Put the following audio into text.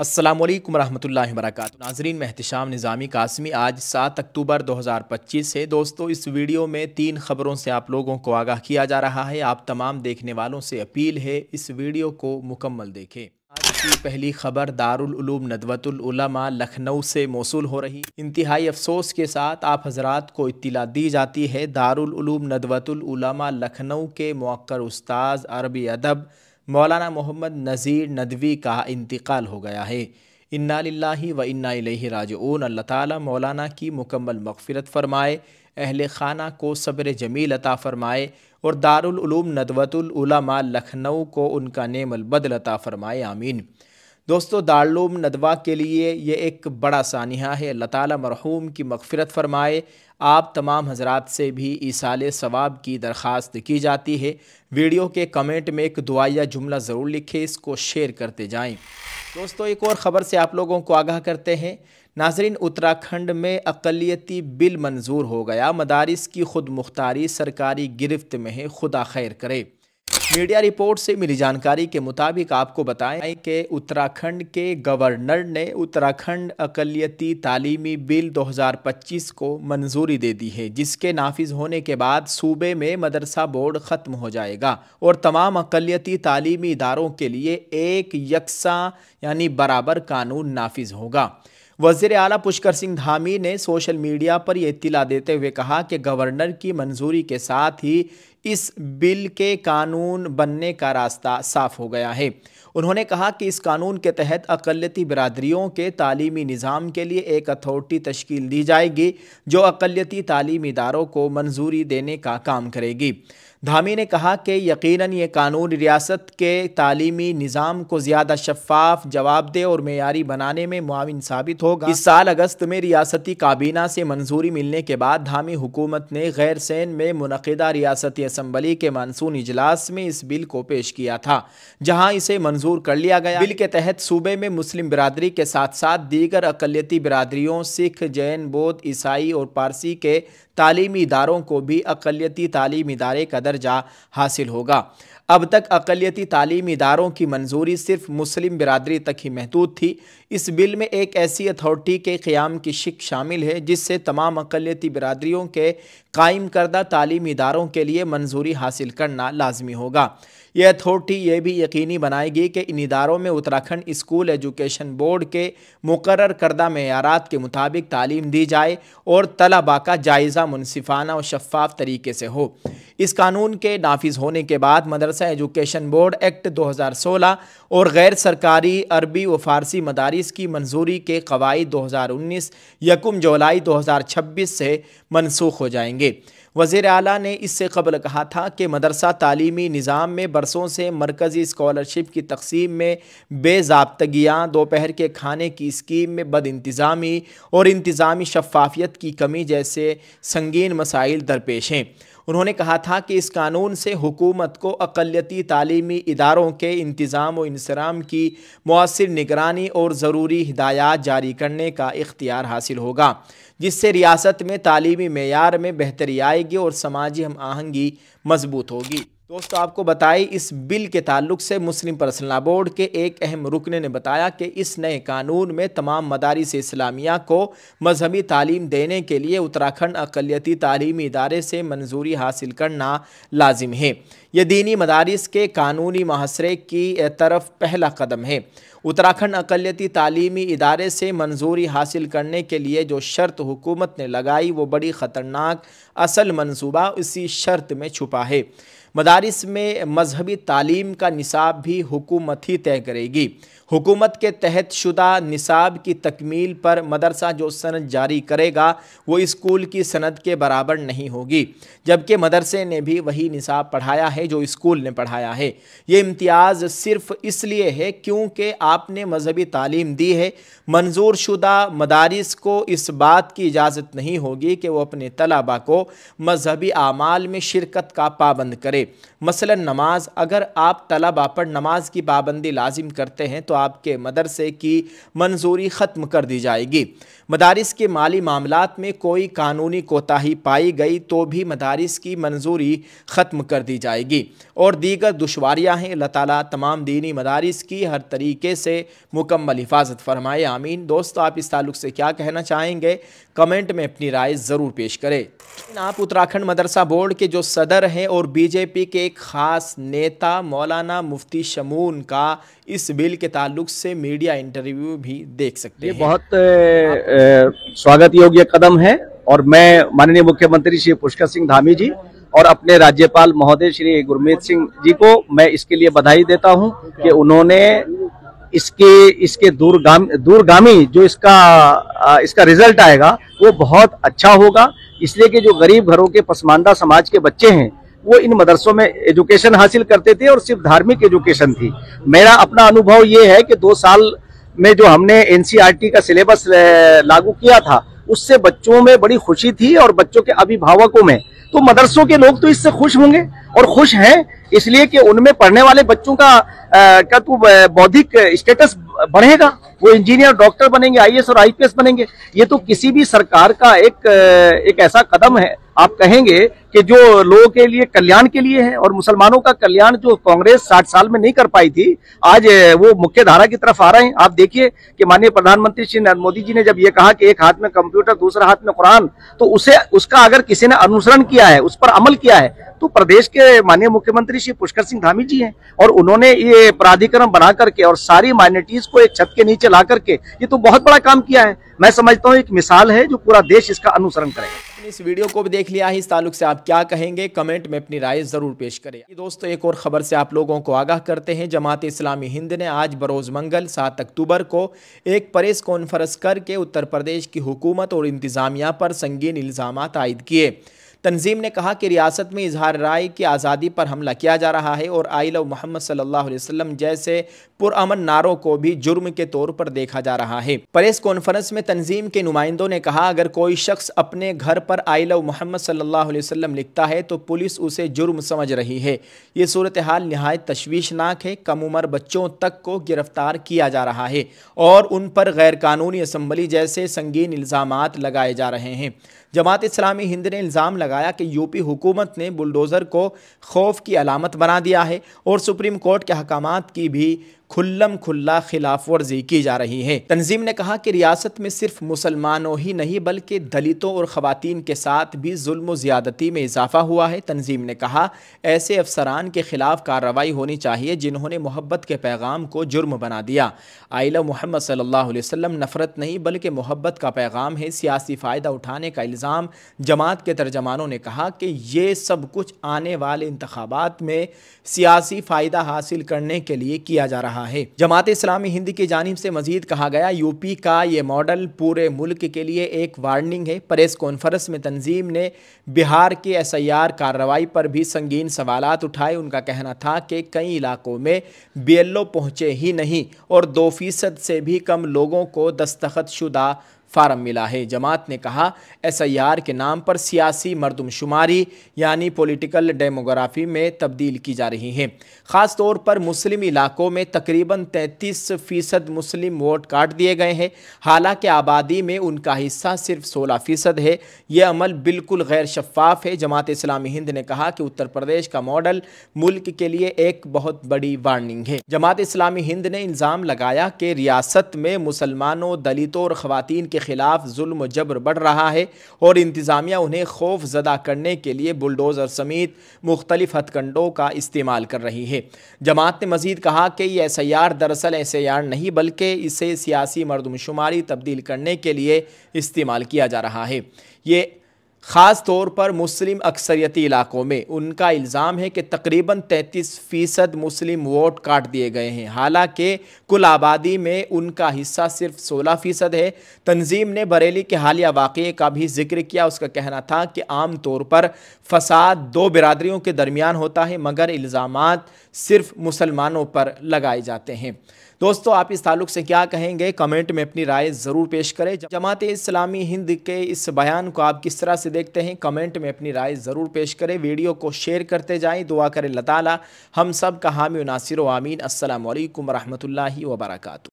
अस्सलामुअलैकुम रहमतुल्लाहि वबरकातुहू। नाज़रीन, मैं एहतिशाम निज़ामी कासमी आज 7 अक्टूबर 2025 से दोस्तों इस वीडियो में 3 खबरों से आप लोगों को आगाह किया जा रहा है। आप तमाम देखने वालों से अपील है इस वीडियो को मुकम्मल देखें। आज की पहली खबर दारुल उलूम नदवतुल उलमा लखनऊ से मौसूल हो रही। इंतहाई अफसोस के साथ आप हजरात को इत्तला दी जाती है दारुल उलूम नदवतुल उलमा लखनऊ के मुअक्कर उस्ताद अरबी अदब मौलाना मोहम्मद नज़ीर नदवी का इंतकाल हो गया है। इन्ना लिल्लाहि व इन्ना इलैहि राजिऊन। अल्लाह ताला मौलाना की मुकम्मल मग़फ़िरत फ़रमाए, अहले खाना को सब्र जमील अता फ़रमाए और दारुल उलूम नदवतुल उलमा लखनऊ को उनका नेमल बदल अता फ़रमाए, आमीन। दोस्तों, दारुल उलूम नदवा के लिए ये एक बड़ा सानिया है। अल्लाह ताला मरहूम की मग़फ़िरत फ़रमाए। आप तमाम हज़रात से भी ईसाले सवाब की दरख्वास्त की जाती है। वीडियो के कमेंट में एक दुआया जुमला ज़रूर लिखें, इसको शेयर करते जाएं। दोस्तों, एक और ख़बर से आप लोगों को आगाह करते हैं। नाज़रीन, उत्तराखंड में अक़लियती बिल मंजूर हो गया। मदारिस की खुद मुख्तारी सरकारी गिरफ्त में है, खुदा खैर करे। मीडिया रिपोर्ट से मिली जानकारी के मुताबिक आपको बताएं कि उत्तराखंड के गवर्नर ने उत्तराखंड अक़लियती तालीमी बिल 2025 को मंजूरी दे दी है, जिसके नाफिज होने के बाद सूबे में मदरसा बोर्ड ख़त्म हो जाएगा और तमाम अक़लियती तालीमी इदारों के लिए एक यकसा यानी बराबर कानून नाफिज होगा। वज़ीर आला पुष्कर सिंह धामी ने सोशल मीडिया पर यह इत्तला देते हुए कहा कि गवर्नर की मंजूरी के साथ ही इस बिल के कानून बनने का रास्ता साफ हो गया है। उन्होंने कहा कि इस कानून के तहत अक़लियती बिरादरियों के तालीमी निज़ाम के लिए एक अथॉरिटी तश्कील दी जाएगी जो अक़लियती तालीमी इदारों को मंजूरी देने का काम करेगी। धामी ने कहा कि यकीनन ये कानून रियासत के तालीमी निज़ाम को ज़्यादा शफ़ाफ, जवाबदेह और मेयारी बनाने में मुआविन साबित होगा। इस साल अगस्त में रियासती काबीना से मंजूरी मिलने के बाद धामी हुकूमत ने गैर सैन में मुनक़िदा रियासती असम्बली के मानसून इजलास में इस बिल को पेश किया था, जहाँ इसे मंजूर कर लिया गया। बिल के तहत सूबे में मुस्लिम बिरादरी के साथ साथ दीगर अक़लियती बिरादरियों सिख, जैन, बौद्ध, ईसाई और पारसी के तालीमी इदारों को भी अक़लियती तालीमी इदारे का दर्जा हासिल होगा। अब तक अक़लियती तालीमी इदारों की मंजूरी सिर्फ मुस्लिम बिरादरी तक ही महदूद थी। इस बिल में एक ऐसी अथॉरिटी के क़याम की शिक शामिल है जिससे तमाम अक़लियती बिरादरियों के कायम करदा तालीमी इदारों के लिए मंजूरी हासिल करना लाजमी होगा। यह अथॉरिटी यह भी यकीनी बनाएगी कि इन इदारों में उत्तराखंड स्कूल एजुकेशन बोर्ड के मुकर्रर करदा मेयारात के मुताबिक तालीम दी जाए और तलबा का जायज़ा मुनसिफाना और शफ़ाफ तरीके से हो। इस कानून के नाफिज होने के बाद मदरसा एजुकेशन बोर्ड एक्ट 2016 और गैर सरकारी अरबी व फ़ारसी मदारिस की मंजूरी के कवायद 2019 यकुम जुलाई 2026 से मनसूख हो जाएंगे। वज़ीर आला ने इससे कबल कहा था कि मदरसा तालीमी निज़ाम में बरसों से मरकज़ी स्कॉलरशिप की तकसीम में बेज़ाब्तगियाँ, दोपहर के खाने की स्कीम में बदइंतज़ामी और इंतज़ामी शफ़ाफ़ियत की कमी जैसे संगीन मसाइल दरपेश हैं। उन्होंने कहा था कि इस कानून से हुकूमत को अक़लियती तालीमी इदारों के इंतज़ाम व इंसराम की मौसर निगरानी और ज़रूरी हिदायत जारी करने का इख्तियार हासिल होगा, जिससे रियासत में तालीमी मेयार में बेहतरी आएगी और समाजी हम आहंगी मजबूत होगी। दोस्तों, आपको बताएं इस बिल के ताल्लुक से मुस्लिम पर्सनल बोर्ड के एक अहम रुकन ने बताया कि इस नए कानून में तमाम मदारिस इस्लामिया को मजहबी तालीम देने के लिए उत्तराखंड अक़लियती तालीमी इदारे से मंजूरी हासिल करना लाजिम है। यह दीनी मदारिस के कानूनी मुहासरे की तरफ पहला कदम है। उत्तराखंड अक़लियती तालीमी इदारे से मंजूरी हासिल करने के लिए जो शर्त हुकूमत ने लगाई वो बड़ी ख़तरनाक असल मंसूबा इसी शर्त में छुपा है। मदारिस में मजहबी तालीम का निसाब भी हुकूमत ही तय करेगी। हुकूमत के तहत शुदा निसाब की तकमील पर मदरसा जो सनद जारी करेगा वो स्कूल की सनद के बराबर नहीं होगी, जबकि मदरसे ने भी वही निसाब पढ़ाया है जो स्कूल ने पढ़ाया है। ये इम्तियाज़ सिर्फ इसलिए है क्योंकि आपने मजहबी तालीम दी है। मंजूर शुदा मदारिस को इस बात की इजाज़त नहीं होगी कि वो अपने तलबा को मजहबी आमाल में शिरकत का पाबंद करे। मसलन नमाज, अगर आप तलबा पर नमाज की पाबंदी लाजिम करते हैं तो आपके मदरसे की मंजूरी ख़त्म कर दी जाएगी। मदारिस के माली मामलात में कोई कानूनी कोताही पाई गई तो भी मदारिस की मंजूरी ख़त्म कर दी जाएगी। और दीगर दुश्वारियाँ हैं, अल्लाह ताला तमाम दीनी मदारिस की हर तरीके से मुकम्मल हिफाजत फरमाए, आमीन। दोस्तों, आप इस ताल्लुक़ से क्या कहना चाहेंगे? कमेंट में अपनी राय ज़रूर पेश करें। आप उत्तराखंड मदरसा बोर्ड के जो सदर हैं और बीजेपी के एक ख़ास नेता मौलाना मुफ्ती शमून का इस बिल के ताल्लुक से मीडिया इंटरव्यू भी देख सकते हैं। ये बहुत स्वागत योग्य कदम है और मैं माननीय मुख्यमंत्री श्री पुष्कर सिंह धामी जी और अपने राज्यपाल महोदय श्री गुरमीत सिंह जी को मैं इसके लिए बधाई देता हूं कि उन्होंने इसके दूरगामी जो इसका रिजल्ट आएगा वो बहुत अच्छा होगा, इसलिए कि जो गरीब घरों के पसमानदा समाज के बच्चे हैं वो इन मदरसों में एजुकेशन हासिल करते थे और सिर्फ धार्मिक एजुकेशन थी। मेरा अपना अनुभव ये है कि 2 साल में जो हमने एनसीईआरटी का सिलेबस लागू किया था उससे बच्चों में बड़ी खुशी थी और बच्चों के अभिभावकों में। तो मदरसों के लोग तो इससे खुश होंगे और खुश हैं इसलिए कि उनमें पढ़ने वाले बच्चों का तो बौद्धिक स्टेटस बढ़ेगा, वो इंजीनियर डॉक्टर बनेंगे, आईएएस और आईपीएस बनेंगे। ये तो किसी भी सरकार का एक ऐसा कदम है, आप कहेंगे कि जो लोगों के लिए कल्याण के लिए है और मुसलमानों का कल्याण जो कांग्रेस 60 साल में नहीं कर पाई थी, आज वो मुख्य धारा की तरफ आ रहे हैं। आप देखिए कि माननीय प्रधानमंत्री श्री नरेंद्र मोदी जी ने जब ये कहा कि एक हाथ में कंप्यूटर दूसरा हाथ में कुरान, तो उसका अगर किसी ने अनुसरण किया है, उस पर अमल किया है, तो प्रदेश के माननीय मुख्यमंत्री श्री पुष्कर सिंह धामी जी हैं और उन्होंने ये प्राधिकरण बना करके और सारी माइनॉरिटीज को एक छत के नीचे ला करके ये तो बहुत बड़ा काम किया है। मैं समझता हूँ एक मिसाल है जो पूरा देश इसका अनुसरण करेगा। इस वीडियो को भी देख लिया है, इस ताल्लुक से आप क्या कहेंगे? कमेंट में अपनी राय जरूर पेश करें। दोस्तों, एक और खबर से आप लोगों को आगाह करते हैं। जमात इस्लामी हिंद ने आज बरोज़ मंगल 7 अक्टूबर को एक प्रेस कॉन्फ्रेंस करके उत्तर प्रदेश की हुकूमत और इंतज़ामिया पर संगीन इल्ज़ामात आयद किए। तंजीम ने कहा कि रियासत में इजहार राय की आज़ादी पर हमला किया जा रहा है और आई लव मोहम्मद सल्लल्लाहु अलैहि वसल्लम जैसे पुरअमन नारों को भी जुर्म के तौर पर देखा जा रहा है। प्रेस कॉन्फ्रेंस में तंजीम के नुमाइंदों ने कहा, अगर कोई शख्स अपने घर पर आई लव मोहम्मद सल्लल्लाहु अलैहि वसल्लम लिखता है तो पुलिस उसे जुर्म समझ रही है। ये सूरत हाल नहायत तशवीशनाक है। कम उम्र बच्चों तक को गिरफ्तार किया जा रहा है और उन पर गैर कानूनी असम्बली जैसे संगीन इल्ज़ामात लगाए जा रहे हैं। जमात इस्लामी हिंद ने इल्ज़ाम लगाया कि यूपी हुकूमत ने बुलडोज़र को खौफ की अलामत बना दिया है और सुप्रीम कोर्ट के अहकामात की भी खुल्लम खुल्ला खिलाफ वर्जी की जा रही है। तंजीम ने कहा कि रियासत में सिर्फ मुसलमानों ही नहीं बल्कि दलितों और ख़वातीन के साथ भी जुल्म ज़्यादती में इजाफा हुआ है। तंजीम ने कहा, ऐसे अफसरान के खिलाफ कार्रवाई होनी चाहिए जिन्होंने मोहब्बत के पैगाम को जुर्म बना दिया। आई लव मोहम्मद सल्लल्लाहु अलैहि वसल्लम नफ़रत नहीं बल्कि मोहब्बत का पैगाम है। सियासी फ़ायदा उठाने का इल्ज़ाम जमात के तर्जमानों ने कहा कि ये सब कुछ आने वाले इंतखाबात में सियासी फ़ायदा हासिल करने के लिए किया जा रहा है। जमात इस्लामी हिंद की जानिब से मजीद कहा गया, यूपी का ये मॉडल पूरे मुल्क के लिए एक वार्निंग है। प्रेस कॉन्फ्रेंस में तंजीम ने बिहार के एसआईआर कार्रवाई पर भी संगीन सवालात उठाए। उनका कहना था कि कई इलाकों में बीएलओ पहुँचे ही नहीं और 2% से भी कम लोगों को दस्तखत शुदा फार्म मिला है। जमात ने कहा, एसआईआर के नाम पर सियासी मर्दमशुमारी यानी पॉलिटिकल डेमोग्राफी में तब्दील की जा रही है। ख़ास तौर पर मुस्लिम इलाकों में तकरीबन 33% मुस्लिम वोट काट दिए गए हैं, हालांकि आबादी में उनका हिस्सा सिर्फ 16% है। यह अमल बिल्कुल गैर शफाफ है। जमात इस्लामी हिंद ने कहा कि उत्तर प्रदेश का मॉडल मुल्क के लिए एक बहुत बड़ी वार्निंग है। जमात इस्लामी हिंद ने इल्ज़ाम लगाया कि रियासत में मुसलमानों, दलितों और ख़वातीन के खिलाफ जुल्म जबर बढ़ रहा है और इंतज़ामिया उन्हें खौफ ज़दा करने के लिए बुलडोज़र समेत मुख्तलिफ हथकंडों का इस्तेमाल कर रही है। जमात ने मज़ीद कहा कि ये एसआईआर दरअसल एसआईआर नहीं बल्कि इसे सियासी मर्दमशुमारी तब्दील करने के लिए इस्तेमाल किया जा रहा है। ये ख़ास तौर पर मुस्लिम अक्सरियती इलाकों में। उनका इल्ज़ाम है कि तकरीबन 33% मुस्लिम वोट काट दिए गए हैं, हालांकि कुल आबादी में उनका हिस्सा सिर्फ 16% है। तंजीम ने बरेली के हालिया वाक़ये का भी जिक्र किया। उसका कहना था कि आम तौर पर फसाद 2 बिरादरियों के दरमियान होता है मगर इल्ज़ामात सिर्फ मुसलमानों पर लगाए जाते हैं। दोस्तों आप इस ताल्लुक से क्या कहेंगे, कमेंट में अपनी राय ज़रूर पेश करें। जमात इस्लामी हिंद के इस बयान को आप किस तरह से देखते हैं, कमेंट में अपनी राय ज़रूर पेश करें। वीडियो को शेयर करते जाएं। दुआ करें अल्लाह ताला हम सब का हामी व नासिर व आमीन। अस्सलामु अलैकुम व रहमतुल्लाहि व बरकातुहू।